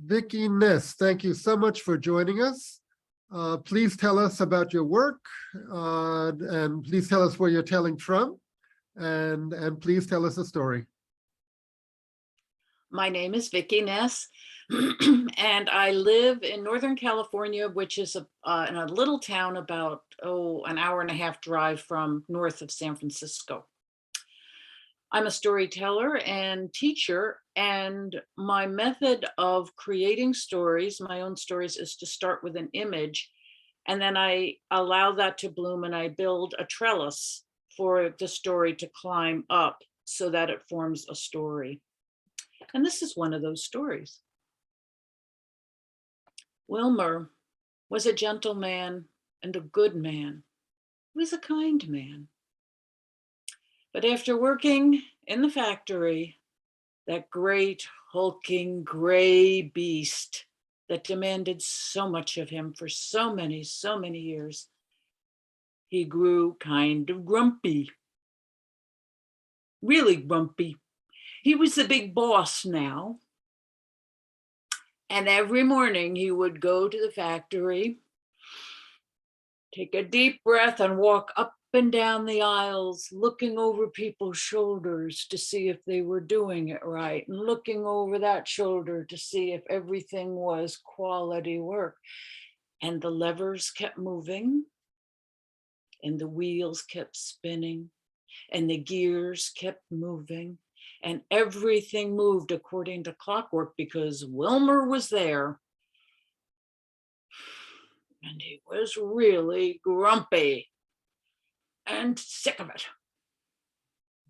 Vicky Ness, thank you so much for joining us. Please tell us about your work, and please tell us where you're telling from, and please tell us a story. My name is Vicky Ness, and I live in Northern California, which is in a little town about, an hour and a half drive from north of San Francisco. I'm a storyteller and teacher, and my method of creating stories, my own stories, is to start with an image, and then I allow that to bloom, and I build a trellis for the story to climb up so that it forms a story. And this is one of those stories. Wilmer was a gentleman and a good man. He was a kind man. But after working in the factory, that great hulking gray beast that demanded so much of him for so many years, he grew kind of grumpy. Really grumpy. He was the big boss now. And every morning he would go to the factory, take a deep breath, and walk up and down the aisles, looking over people's shoulders to see if they were doing it right, and looking over that shoulder to see if everything was quality work. And the levers kept moving, and the wheels kept spinning, and the gears kept moving, and everything moved according to clockwork because Wilmer was there. And he was really grumpy and sick of it.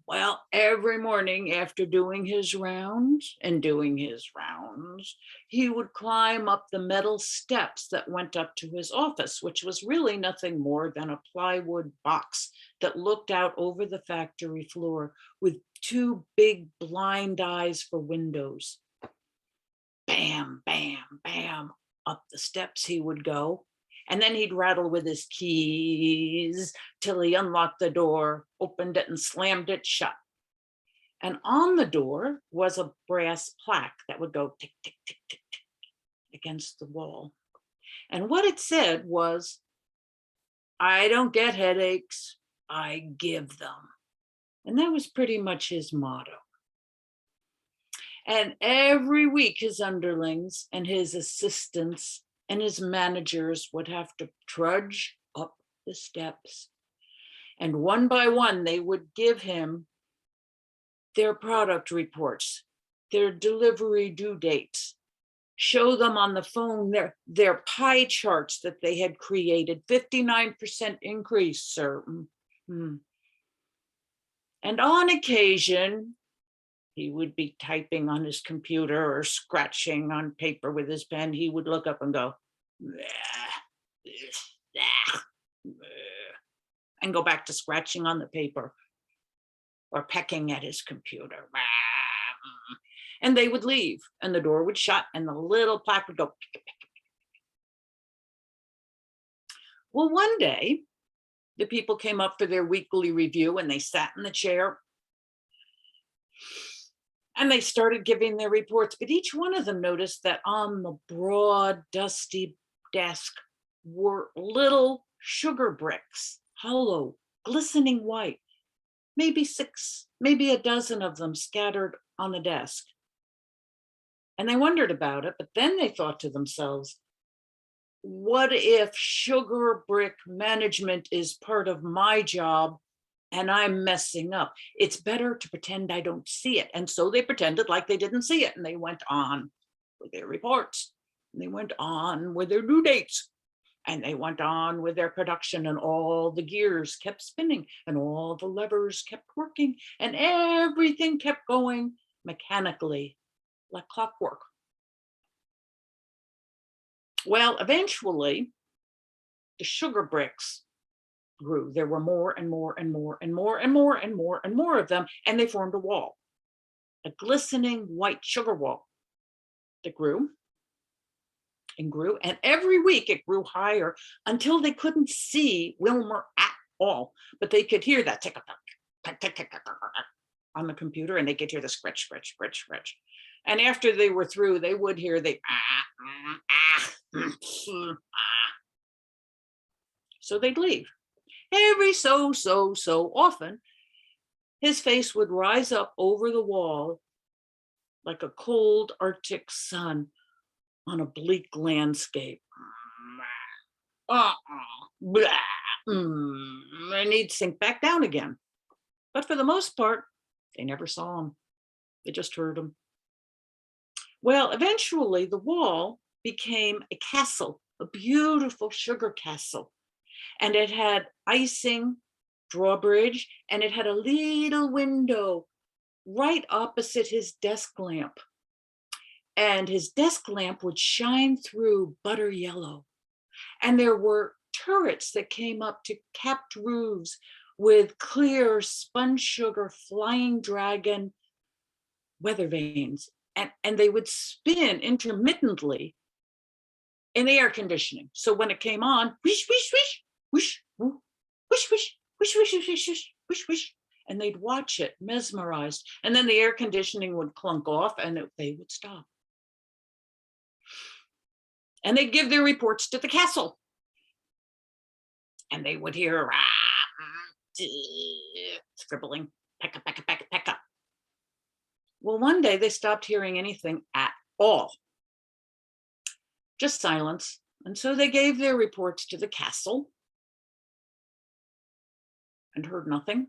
Well, every morning after doing his rounds, he would climb up the metal steps that went up to his office, which was really nothing more than a plywood box that looked out over the factory floor with two big blind eyes for windows. Bam, bam, bam, up the steps he would go. And then he'd rattle with his keys till he unlocked the door, opened it, and slammed it shut. And on the door was a brass plaque that would go tick, tick, tick, tick, tick against the wall. And what it said was, "I don't get headaches, I give them." And that was pretty much his motto. And every week his underlings and his assistants and his managers would have to trudge up the steps. And one by one, they would give him their product reports, their delivery due dates, show them on the phone their pie charts that they had created, 59% increase, sir. And on occasion, he would be typing on his computer or scratching on paper with his pen. He would look up and go, and go back to scratching on the paper or pecking at his computer. And they would leave, and the door would shut, and the little plaque would go. Well, one day, the people came up for their weekly review, and they sat in the chair, and they started giving their reports, but each one of them noticed that on the broad, dusty desk were little sugar bricks, hollow, glistening white, maybe 6, maybe a dozen of them scattered on the desk. And they wondered about it, but then they thought to themselves, what if sugar brick management is part of my job and I'm messing up? It's better to pretend I don't see it. And so they pretended like they didn't see it, and they went on with their reports, and they went on with their due dates, and they went on with their production, and all the gears kept spinning, and all the levers kept working, and everything kept going mechanically, like clockwork. Well, eventually, the sugar bricks grew. There were more and more and more and more and more and more and more of them, and they formed a wall, a glistening white sugar wall that grew and grew, and every week it grew higher until they couldn't see Wilmer at all, but they could hear that tick, tick, tick, tick, tick on the computer, and they could hear the scratch, scratch, scratch, scratch. And after they were through, they would hear so they'd leave. Every so often, his face would rise up over the wall like a cold Arctic sun on a bleak landscape. And he'd sink back down again. But for the most part, they never saw him. They just heard him. Well, eventually the wall became a castle, a beautiful sugar castle. And it had icing, drawbridge, and it had a little window right opposite his desk lamp. And his desk lamp would shine through butter yellow. And there were turrets that came up to capped roofs with clear spun sugar flying dragon weather vanes. And they would spin intermittently in the air conditioning. So when it came on, whoosh, whoosh, whoosh, whoosh, whoosh, whoosh, whoosh, whoosh, whoosh, whoosh, whoosh, whoosh, whoosh, and they'd watch it mesmerized. And then the air conditioning would clunk off and they would stop. And they'd give their reports to the castle. And they would hear scribbling, pecka, pecka, pecka, pecka. Well, one day they stopped hearing anything at all. Just silence. And so they gave their reports to the castle and heard nothing.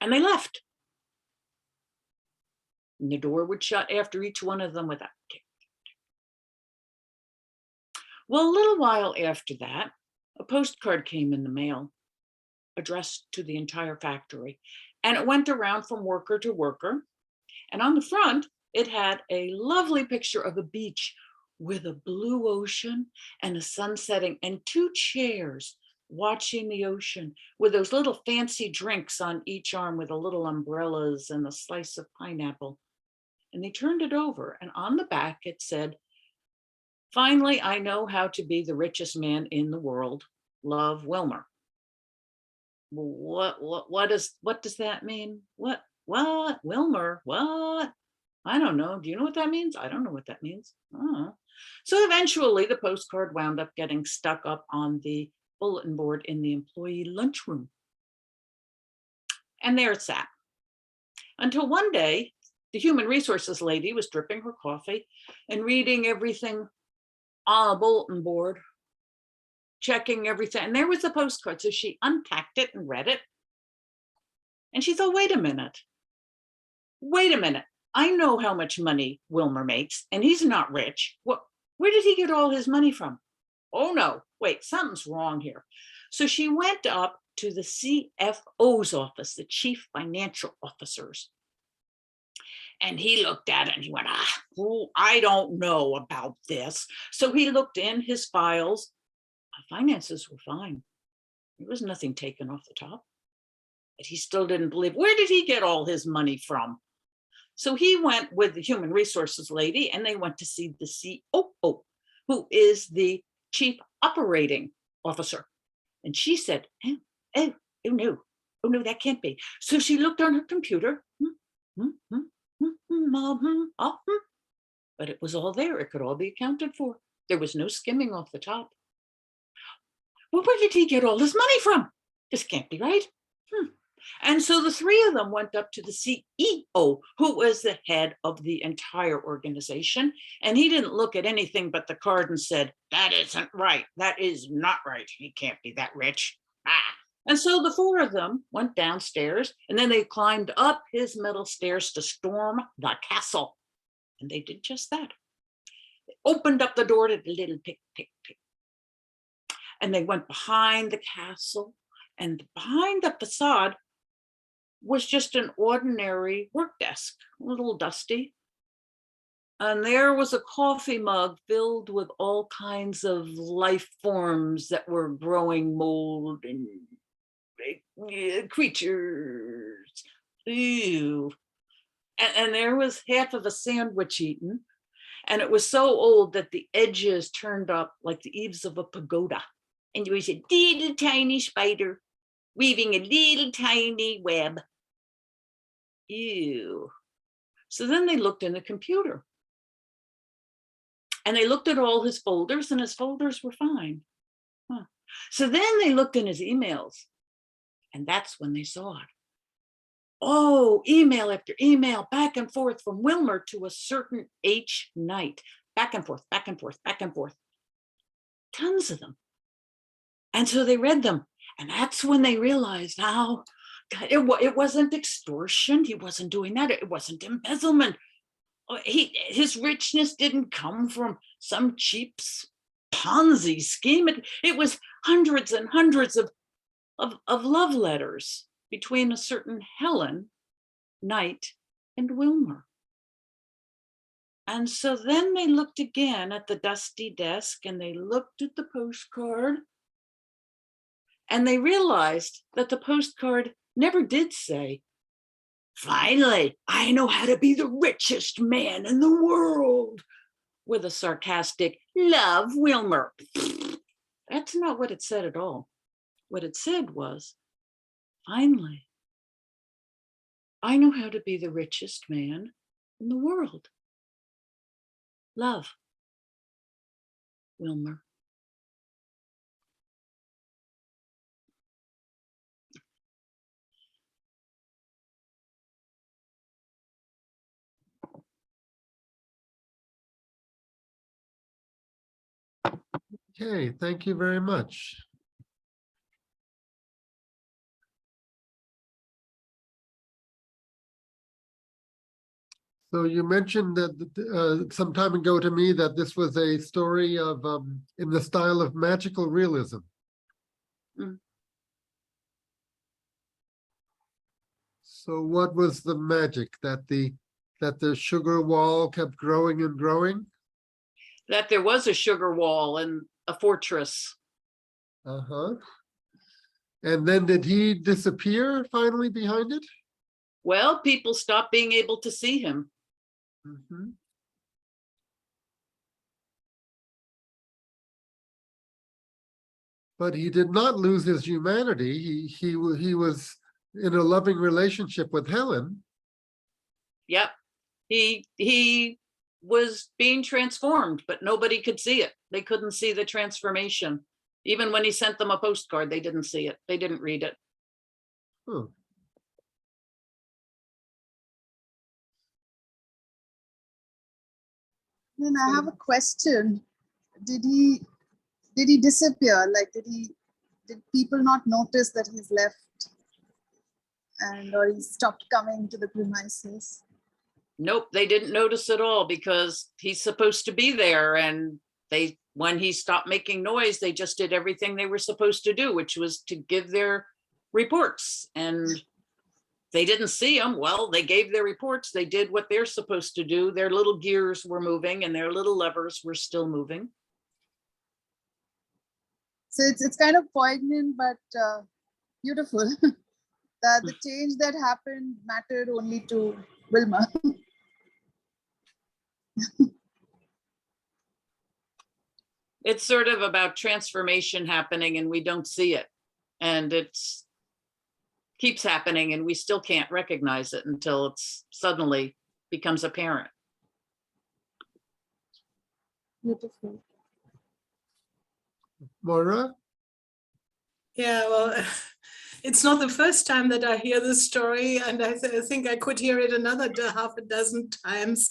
And they left. And the door would shut after each one of them with a tick. Well, a little while after that, a postcard came in the mail addressed to the entire factory. And it went around from worker to worker. And on the front, it had a lovely picture of a beach with a blue ocean and a sun setting and two chairs watching the ocean with those little fancy drinks on each arm with the little umbrellas and a slice of pineapple. And they turned it over, and on the back it said, "Finally, I know how to be the richest man in the world. Love, Wilmer." What does that mean? What, Wilmer, what? I don't know. Do you know what that means? I don't know what that means. So eventually the postcard wound up getting stuck up on the bulletin board in the employee lunchroom. And there it sat. Until one day, the human resources lady was dripping her coffee and reading everything on a bulletin board, checking everything. And there was the postcard. So she unpacked it and read it. And she thought, wait a minute. I know how much money Wilmer makes, and he's not rich. Where did he get all his money from? Oh no, wait, something's wrong here. So she went up to the CFO's office, the chief financial officers. And he looked at it and he went, I don't know about this. So he looked in his files. Finances were fine. There was nothing taken off the top. But he still didn't believe, where did he get all his money from? So he went with the human resources lady and they went to see the COO, who is the chief operating officer. And she said, oh no, that can't be. So she looked on her computer, but it was all there. It could all be accounted for. There was no skimming off the top. Well, where did he get all this money from? This can't be right. And so the three of them went up to the CEO, who was the head of the entire organization. And he didn't look at anything but the card and said, that isn't right. That is not right. He can't be that rich. And so the four of them went downstairs and then they climbed up his metal stairs to storm the castle. And they did just that. They opened up the door to the little pick, pick, pick. And they went behind the castle, and behind the facade was just an ordinary work desk, a little dusty. And there was a coffee mug filled with all kinds of life forms that were growing mold and creatures. Ew. And there was half of a sandwich eaten. And it was so old that the edges turned up like the eaves of a pagoda. And there was a little tiny spider weaving a little tiny web. Ew. So then they looked in the computer. And they looked at all his folders, and his folders were fine. Huh. So then they looked in his emails, and that's when they saw it. Oh, email after email, back and forth from Wilmer to a certain H. Knight. Back and forth, back and forth, back and forth. Tons of them. And so they read them. And that's when they realized how it wasn't extortion. He wasn't doing that. It wasn't embezzlement. His richness didn't come from some cheap Ponzi scheme. It was hundreds and hundreds of love letters between a certain Helen, Knight, and Wilmer. And so then they looked again at the dusty desk, and they looked at the postcard, and they realized that the postcard never did say, "Finally, I know how to be the richest man in the world," with a sarcastic, "Love, Wilmer." That's not what it said at all. What it said was, "Finally, I know how to be the richest man in the world. Love, Wilmer." Okay, thank you very much. So you mentioned that some time ago to me that this was a story of in the style of magical realism. Mm. So what was the magic, that the sugar wall kept growing and growing? That there was a sugar wall and a fortress. Uh-huh. And then did he disappear finally behind it? Well, people stopped being able to see him. Mm-hmm. But he did not lose his humanity. He was in a loving relationship with Helen. Yep. He was being transformed, but nobody could see it. They couldn't see the transformation. Even when he sent them a postcard, they didn't see it. They didn't read it. Oh. Then I have a question. Did he disappear? Like, did people not notice that he's left, or he stopped coming to the premises? Nope, they didn't notice at all, because he's supposed to be there, and when he stopped making noise, they just did everything they were supposed to do, which was to give their reports. And they didn't see him. Well, they gave their reports. They did what they're supposed to do. Their little gears were moving, and their little levers were still moving. So it's kind of poignant, but beautiful. The change that happened mattered only to Wilma. It's sort of about transformation happening, and we don't see it. And it's keeps happening, and we still can't recognize it until it's suddenly becomes apparent. Beautiful. Moira? Yeah, well, it's not the first time that I hear this story, and I think I could hear it another half a dozen times.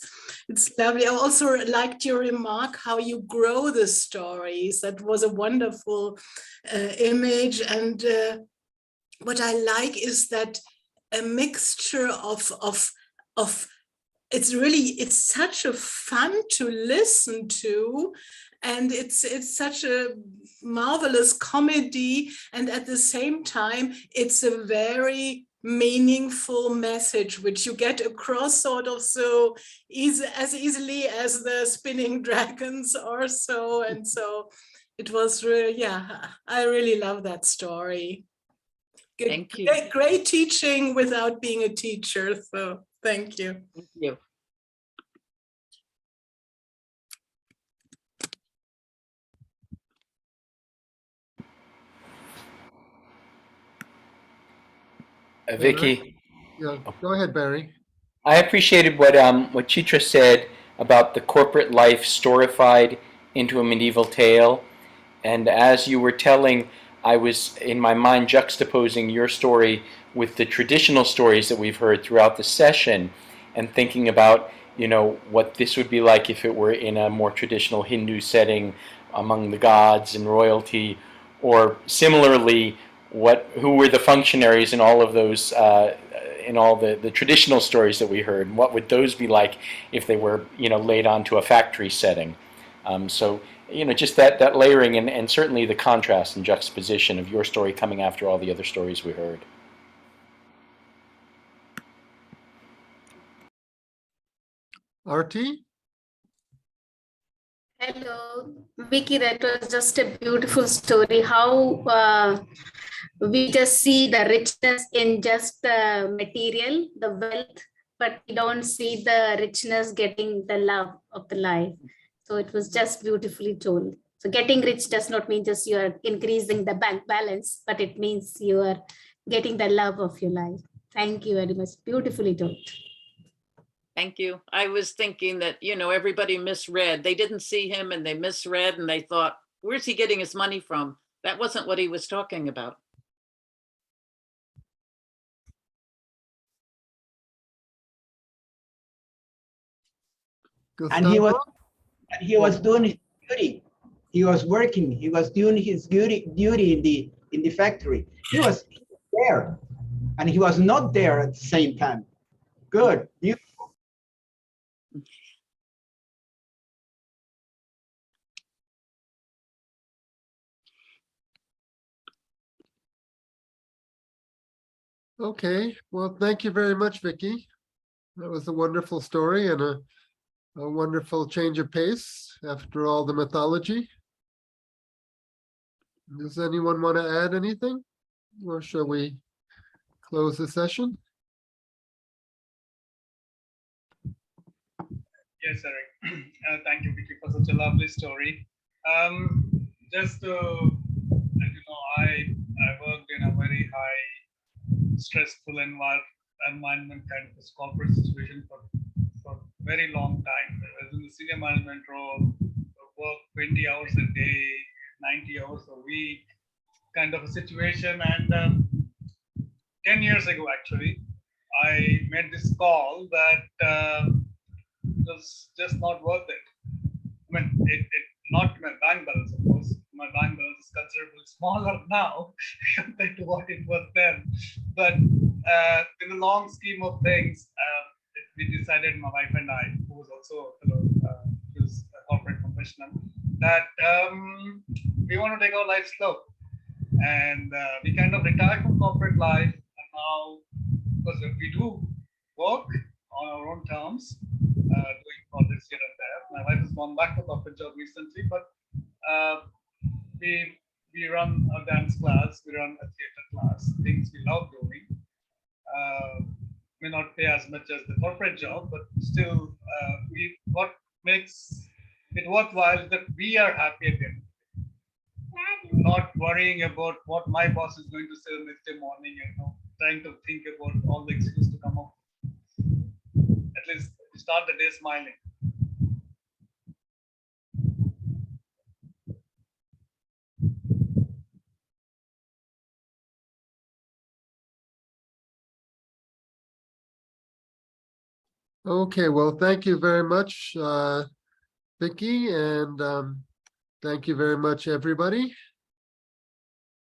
It's lovely. I also liked your remark how you grow the stories. That was a wonderful image. And what I like is that a mixture of it's such a fun to listen to, and it's such a marvelous comedy, and at the same time it's a very meaningful message which you get across sort of so as easily as the spinning dragons or so. And so it was really, yeah, I really love that story. Thank you. Great teaching without being a teacher, so thank you. Thank you. Vicky, Yeah, go ahead, Barry. I appreciated what Chitra said about the corporate life storified into a medieval tale. And as you were telling, I was in my mind juxtaposing your story with the traditional stories that we've heard throughout the session, and thinking about, what this would be like if it were in a more traditional Hindu setting among the gods and royalty, or similarly, who were the functionaries in all of those, in all the traditional stories that we heard, and what would those be like if they were, laid onto a factory setting. So, just that layering, and certainly the contrast and juxtaposition of your story coming after all the other stories we heard. Arti? Hello, Vicky, that was just a beautiful story. How we just see the richness in just the material, the wealth, but we don't see the richness getting the love of the life. So it was just beautifully told. So getting rich does not mean just you are increasing the bank balance, but it means you are getting the love of your life. Thank you very much. Beautifully told. Thank you. I was thinking that, everybody misread. They didn't see him and they misread and they thought, where's he getting his money from? That wasn't what he was talking about. And he was Gustavo? doing his duty. He was working. He was doing his duty in the factory. He was there, and he was not there at the same time. Good. Okay, well, thank you very much, Vicky. That was a wonderful story and a wonderful change of pace after all the mythology. Does anyone want to add anything? Or shall we close the session? Yes, Eric. Thank you, Vicky, for such a lovely story. Just to let you know, I worked in a very high stressful environment kind of a corporate situation for a very long time. I was in the senior management role, work 20 hours a day, 90 hours a week, kind of a situation. And 10 years ago, actually, I made this call that it was just not worth it. I mean, it not my bank balance, of course. My bank balance is considerably smaller now compared to what it was then. But in the long scheme of things, we decided, my wife and I, who was also who's a corporate professional, that we want to take our life slow. And we kind of retired from corporate life. And now, because we do work on our own terms, doing projects here and there. My wife has gone back to corporate job recently, but we run a dance class, we run a theater class, things we love doing. May not pay as much as the corporate job, but still, what makes it worthwhile is that we are happy at the end. Not worrying about what my boss is going to say the next day morning, and trying to think about all the excuses to come up. At least start the day smiling. Okay, well, thank you very much, Vicky, and thank you very much, everybody.